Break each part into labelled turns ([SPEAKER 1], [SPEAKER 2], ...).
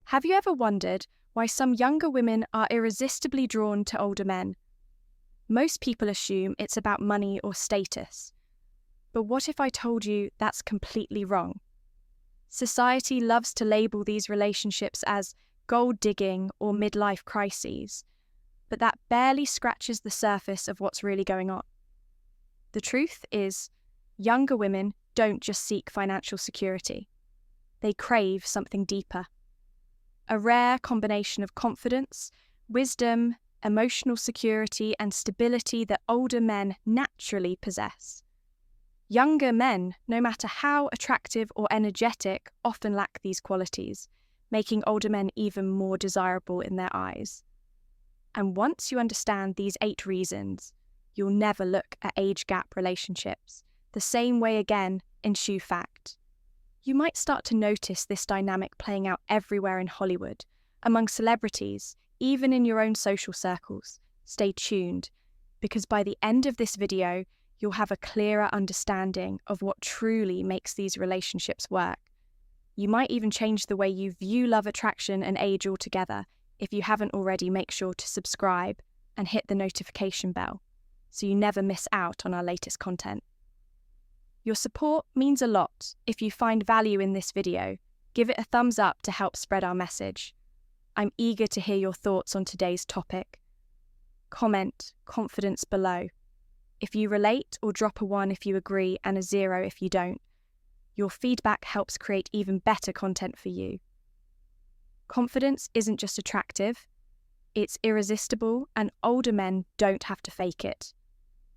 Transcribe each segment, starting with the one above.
[SPEAKER 1] Have you ever wondered why some younger women are irresistibly drawn to older men? Most people assume it's about money or status. But what if I told you that's completely wrong? Society loves to label these relationships as gold digging or midlife crises, but that barely scratches the surface of what's really going on. The truth is, younger women don't just seek financial security. They crave something deeper. A rare combination of confidence, wisdom, emotional security, and stability that older men naturally possess. Younger men, no matter how attractive or energetic, often lack these qualities, making older men even more desirable in their eyes. And once you understand these 8 reasons, you'll never look at age gap relationships the same way again in Shoe Fact. You might start to notice this dynamic playing out everywhere in Hollywood, among celebrities, even in your own social circles. Stay tuned, because by the end of this video, you'll have a clearer understanding of what truly makes these relationships work. You might even change the way you view love, attraction, and age altogether. If you haven't already, make sure to subscribe and hit the notification bell so you never miss out on our latest content. Your support means a lot. If you find value in this video, give it a thumbs up to help spread our message. I'm eager to hear your thoughts on today's topic. Comment confidence below if you relate, or drop a 1 if you agree and a 0 if you don't. Your feedback helps create even better content for you. Confidence isn't just attractive, it's irresistible, and older men don't have to fake it.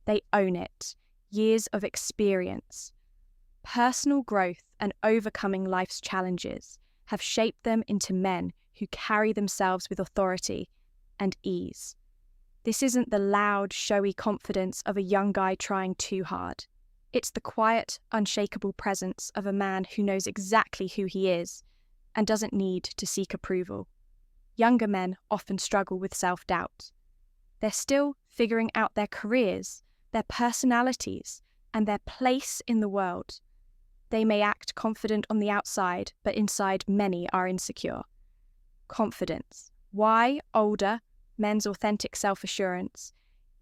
[SPEAKER 1] They own it. Years of experience, personal growth, and overcoming life's challenges have shaped them into men who carry themselves with authority and ease. This isn't the loud, showy confidence of a young guy trying too hard. It's the quiet, unshakable presence of a man who knows exactly who he is and doesn't need to seek approval. Younger men often struggle with self-doubt. They're still figuring out their careers, their personalities, and their place in the world. They may act confident on the outside, but inside many are insecure. Confidence. Why older men's authentic self-assurance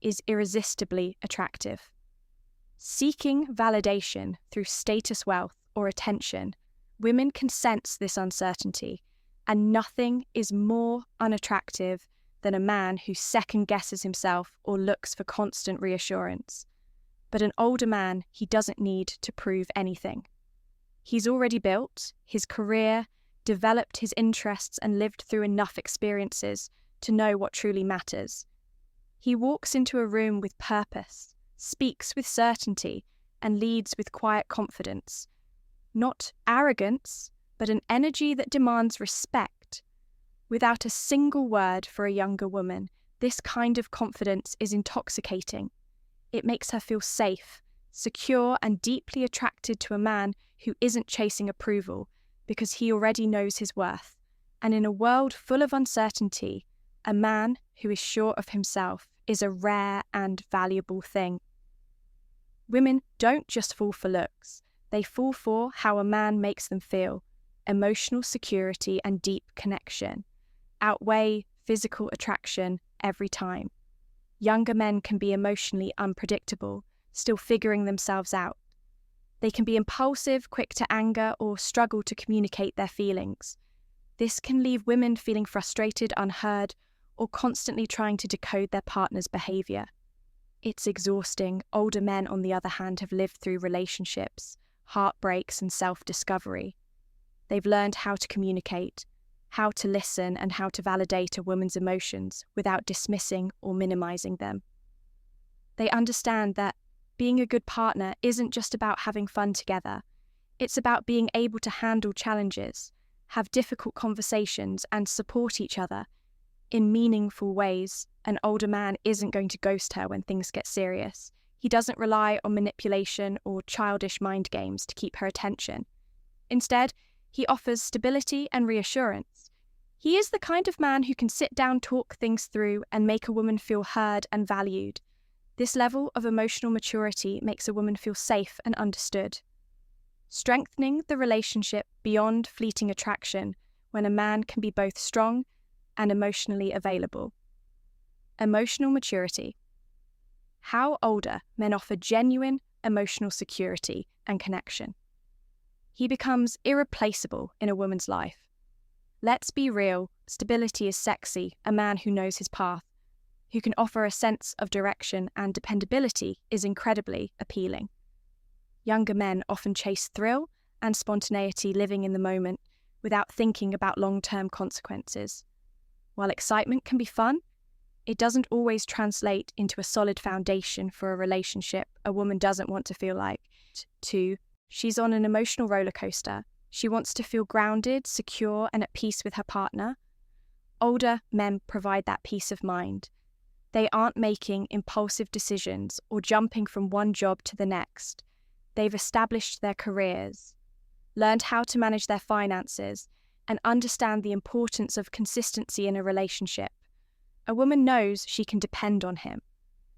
[SPEAKER 1] is irresistibly attractive. Seeking validation through status, wealth, or attention, women can sense this uncertainty, and nothing is more unattractive than a man who second-guesses himself or looks for constant reassurance. But an older man, he doesn't need to prove anything. He's already built his career, developed his interests, and lived through enough experiences to know what truly matters. He walks into a room with purpose, speaks with certainty, and leads with quiet confidence. Not arrogance, but an energy that demands respect. Without a single word for a younger woman, this kind of confidence is intoxicating. It makes her feel safe, secure, and deeply attracted to a man who isn't chasing approval because he already knows his worth. And in a world full of uncertainty, a man who is sure of himself is a rare and valuable thing. Women don't just fall for looks, they fall for how a man makes them feel. Emotional security and deep connection outweigh physical attraction every time. Younger men can be emotionally unpredictable, still figuring themselves out. They can be impulsive, quick to anger, or struggle to communicate their feelings. This can leave women feeling frustrated, unheard, or constantly trying to decode their partner's behavior. It's exhausting. Older men, on the other hand, have lived through relationships, heartbreaks, and self-discovery. They've learned how to communicate, how to listen, and how to validate a woman's emotions without dismissing or minimizing them. They understand that being a good partner isn't just about having fun together. It's about being able to handle challenges, have difficult conversations, and support each other in meaningful ways. An older man isn't going to ghost her when things get serious. He doesn't rely on manipulation or childish mind games to keep her attention. Instead, he offers stability and reassurance. He is the kind of man who can sit down, talk things through, and make a woman feel heard and valued. This level of emotional maturity makes a woman feel safe and understood. Strengthening the relationship beyond fleeting attraction, when a man can be both strong and emotionally available. Emotional maturity. How older men offer genuine emotional security and connection. He becomes irreplaceable in a woman's life. Let's be real, stability is sexy. A man who knows his path, who can offer a sense of direction and dependability, is incredibly appealing. Younger men often chase thrill and spontaneity, living in the moment without thinking about long-term consequences. While excitement can be fun, it doesn't always translate into a solid foundation for a relationship. A woman doesn't want to feel like, she's on an emotional roller coaster. She wants to feel grounded, secure, and at peace with her partner. Older men provide that peace of mind. They aren't making impulsive decisions or jumping from one job to the next. They've established their careers, learned how to manage their finances, and understand the importance of consistency in a relationship. A woman knows she can depend on him,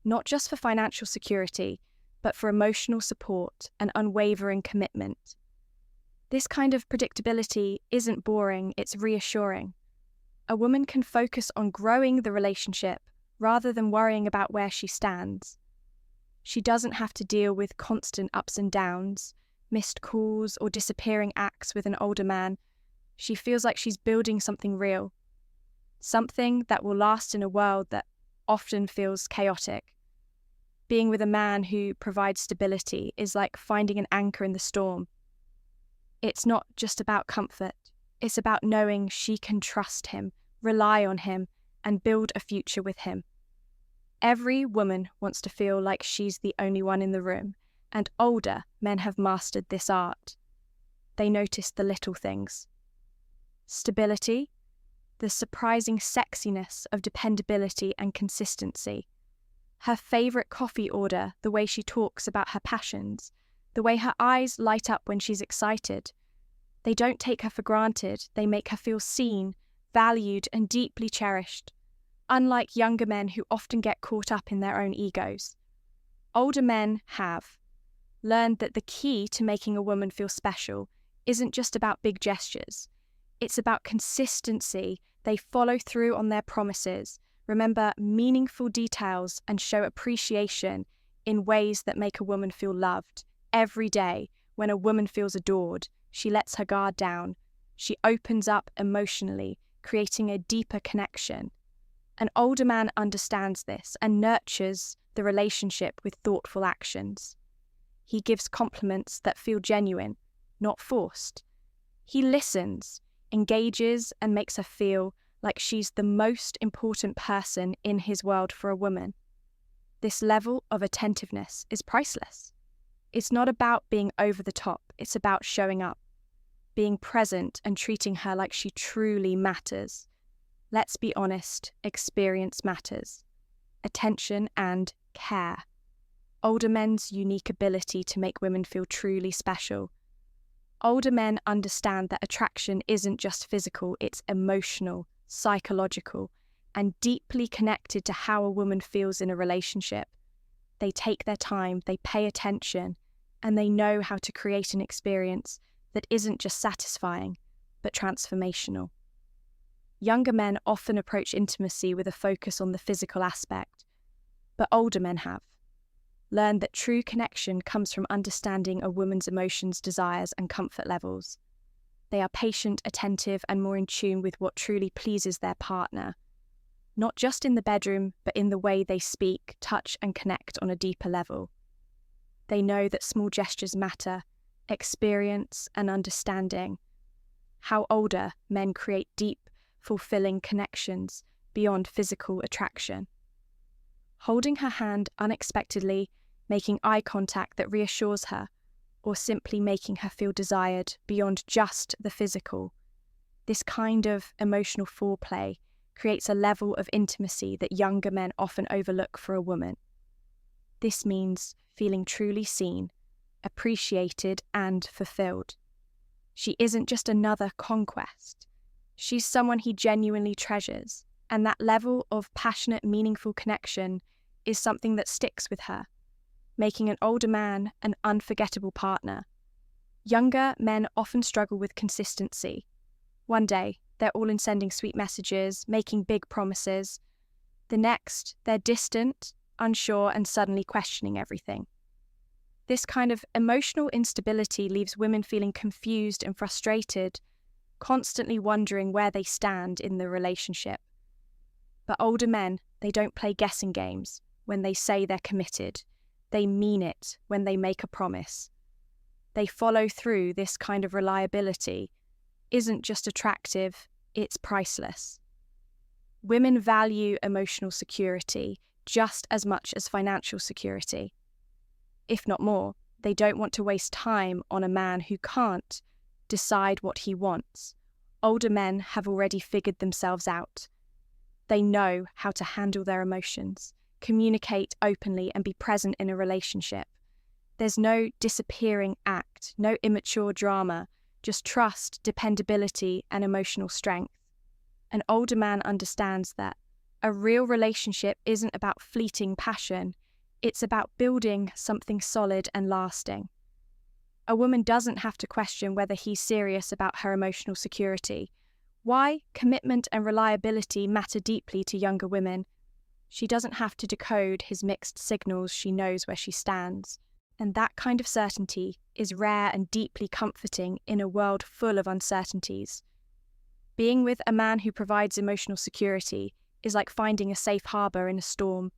[SPEAKER 1] not just for financial security, but for emotional support and unwavering commitment. This kind of predictability isn't boring, it's reassuring. A woman can focus on growing the relationship rather than worrying about where she stands. She doesn't have to deal with constant ups and downs, missed calls, or disappearing acts with an older man. She feels like she's building something real, something that will last in a world that often feels chaotic. Being with a man who provides stability is like finding an anchor in the storm. It's not just about comfort, it's about knowing she can trust him, rely on him, and build a future with him. Every woman wants to feel like she's the only one in the room, and older men have mastered this art. They notice the little things. Stability, the surprising sexiness of dependability and consistency. Her favourite coffee order, the way she talks about her passions, the way her eyes light up when she's excited. They don't take her for granted, they make her feel seen, valued, and deeply cherished. Unlike younger men who often get caught up in their own egos, older men have learned that the key to making a woman feel special isn't just about big gestures. It's about consistency. They follow through on their promises, remember meaningful details, and show appreciation in ways that make a woman feel loved. Every day, when a woman feels adored, she lets her guard down. She opens up emotionally, creating a deeper connection. An older man understands this and nurtures the relationship with thoughtful actions. He gives compliments that feel genuine, not forced. He listens, engages, and makes her feel like she's the most important person in his world for a woman. This level of attentiveness is priceless. It's not about being over the top, it's about showing up, being present and treating her like she truly matters. Let's be honest, experience matters. Attention and care. Older men's unique ability to make women feel truly special. Older men understand that attraction isn't just physical, it's emotional, psychological, and deeply connected to how a woman feels in a relationship. They take their time, they pay attention, and they know how to create an experience that isn't just satisfying, but transformational. Younger men often approach intimacy with a focus on the physical aspect, but older men have learned that true connection comes from understanding a woman's emotions, desires, and comfort levels. They are patient, attentive, and more in tune with what truly pleases their partner, not just in the bedroom, but in the way they speak, touch, and connect on a deeper level. They know that small gestures matter, experience, and understanding. How older men create deep, fulfilling connections beyond physical attraction. Holding her hand unexpectedly, making eye contact that reassures her, or simply making her feel desired beyond just the physical. This kind of emotional foreplay creates a level of intimacy that younger men often overlook for a woman. This means feeling truly seen, appreciated, and fulfilled. She isn't just another conquest. She's someone he genuinely treasures, and that level of passionate, meaningful connection is something that sticks with her, making an older man an unforgettable partner. Younger men often struggle with consistency. One day, they're all in sending sweet messages, making big promises. The next, they're distant, unsure, and suddenly questioning everything. This kind of emotional instability leaves women feeling confused and frustrated, constantly wondering where they stand in the relationship. But older men, they don't play guessing games when they say they're committed. They mean it when they make a promise. They follow through. This kind of reliability isn't just attractive, it's priceless. Women value emotional security just as much as financial security. If not more, they don't want to waste time on a man who can't decide what he wants. Older men have already figured themselves out. They know how to handle their emotions, communicate openly, and be present in a relationship. There's no disappearing act, no immature drama, just trust, dependability, and emotional strength. An older man understands that a real relationship isn't about fleeting passion, it's about building something solid and lasting. A woman doesn't have to question whether he's serious about her emotional security. Why commitment and reliability matter deeply to younger women. She doesn't have to decode his mixed signals, she knows where she stands. And that kind of certainty is rare and deeply comforting in a world full of uncertainties. Being with a man who provides emotional security is like finding a safe harbour in a storm.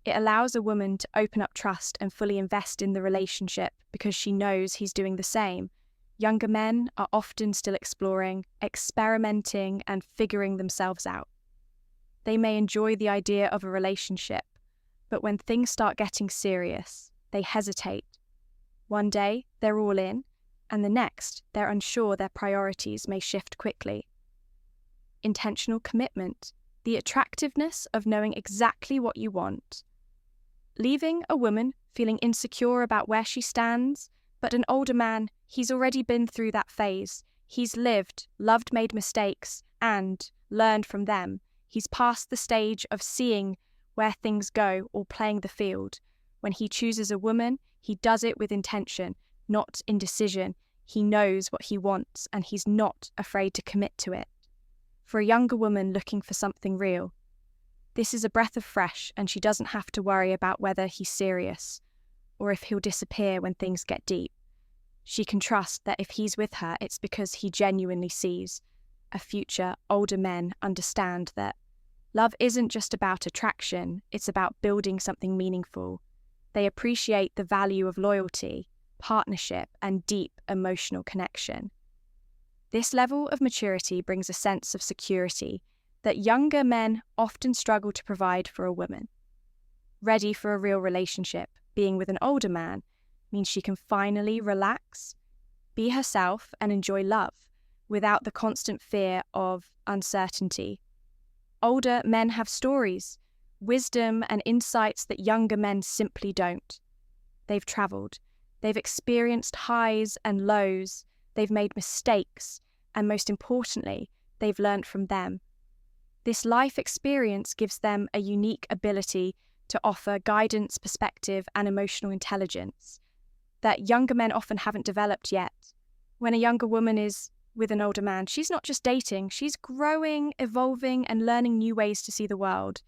[SPEAKER 1] It allows a woman to open up trust and fully invest in the relationship because she knows he's doing the same. Younger men are often still exploring, experimenting, and figuring themselves out. They may enjoy the idea of a relationship, but when things start getting serious, they hesitate. One day, they're all in, and the next, they're unsure their priorities may shift quickly. Intentional commitment, the attractiveness of knowing exactly what you want. Leaving a woman feeling insecure about where she stands, but an older man, he's already been through that phase. He's lived, loved, made mistakes, and learned from them. He's past the stage of seeing where things go or playing the field. When he chooses a woman, he does it with intention, not indecision. He knows what he wants, and he's not afraid to commit to it. For a younger woman looking for something real, this is a breath of fresh, and she doesn't have to worry about whether he's serious or if he'll disappear when things get deep. She can trust that if he's with her, it's because he genuinely sees a future. Older men understand that love isn't just about attraction, it's about building something meaningful. They appreciate the value of loyalty, partnership, and deep emotional connection. This level of maturity brings a sense of security that younger men often struggle to provide for a woman. Ready for a real relationship, being with an older man means she can finally relax, be herself, and enjoy love without the constant fear of uncertainty. Older men have stories, wisdom, and insights that younger men simply don't. They've traveled, they've experienced highs and lows, they've made mistakes, and most importantly, they've learned from them. This life experience gives them a unique ability to offer guidance, perspective, and emotional intelligence that younger men often haven't developed yet. When a younger woman is with an older man, she's not just dating, she's growing, evolving, and learning new ways to see the world.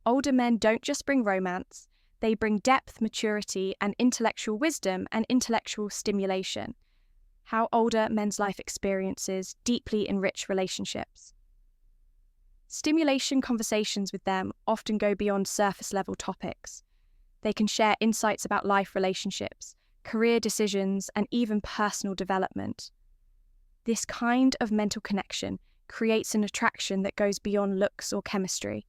[SPEAKER 1] Older men don't just bring romance, they bring depth, maturity, and intellectual wisdom and intellectual stimulation. How older men's life experiences deeply enrich relationships. Stimulation conversations with them often go beyond surface-level topics. They can share insights about life, relationships, career decisions, and even personal development. This kind of mental connection creates an attraction that goes beyond looks or chemistry.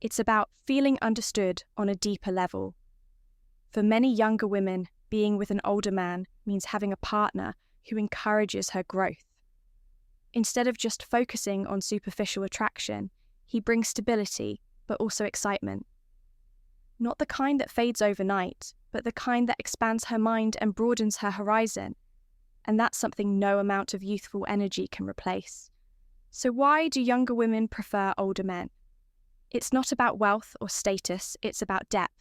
[SPEAKER 1] It's about feeling understood on a deeper level. For many younger women, being with an older man means having a partner who encourages her growth. Instead of just focusing on superficial attraction, he brings stability, but also excitement. Not the kind that fades overnight, but the kind that expands her mind and broadens her horizon. And that's something no amount of youthful energy can replace. So why do younger women prefer older men? It's not about wealth or status, it's about depth,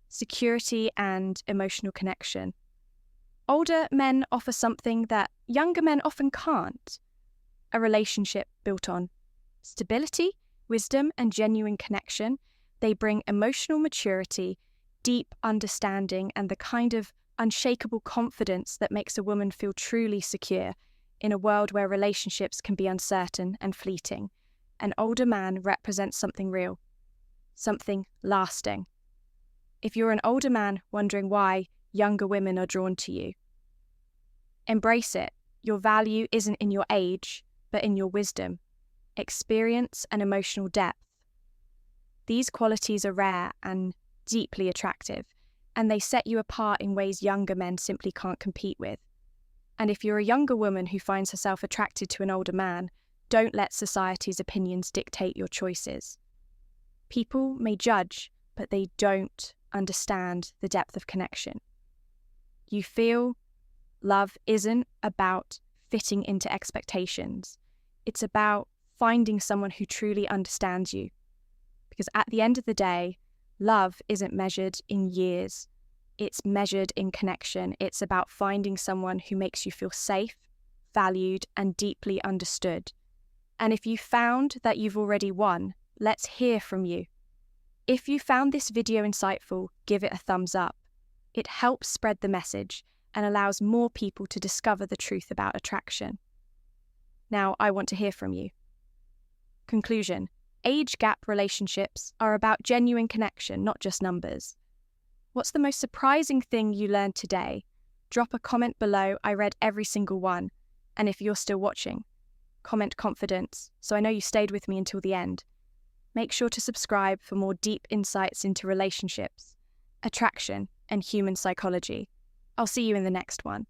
[SPEAKER 1] security, and emotional connection. Older men offer something that younger men often can't. a relationship built on stability, wisdom, and genuine connection. They bring emotional maturity, deep understanding, and the kind of unshakable confidence that makes a woman feel truly secure in a world where relationships can be uncertain and fleeting. An older man represents something real, something lasting. If you're an older man wondering why younger women are drawn to you, embrace it. Your value isn't in your age, but in your wisdom, experience, and emotional depth. These qualities are rare and deeply attractive, and they set you apart in ways younger men simply can't compete with. And if you're a younger woman who finds herself attracted to an older man, don't let society's opinions dictate your choices. People may judge, but they don't understand the depth of connection. You feel love isn't about fitting into expectations. It's about finding someone who truly understands you. Because at the end of the day, love isn't measured in years. It's measured in connection. It's about finding someone who makes you feel safe, valued, and deeply understood. And if you found that you've already won, let's hear from you. If you found this video insightful, give it a thumbs up. It helps spread the message and allows more people to discover the truth about attraction. Now, I want to hear from you. Conclusion: age gap relationships are about genuine connection, not just numbers. What's the most surprising thing you learned today? Drop a comment below. I read every single one. And if you're still watching, comment confidence, so I know you stayed with me until the end. Make sure to subscribe for more deep insights into relationships, attraction, and human psychology. I'll see you in the next one.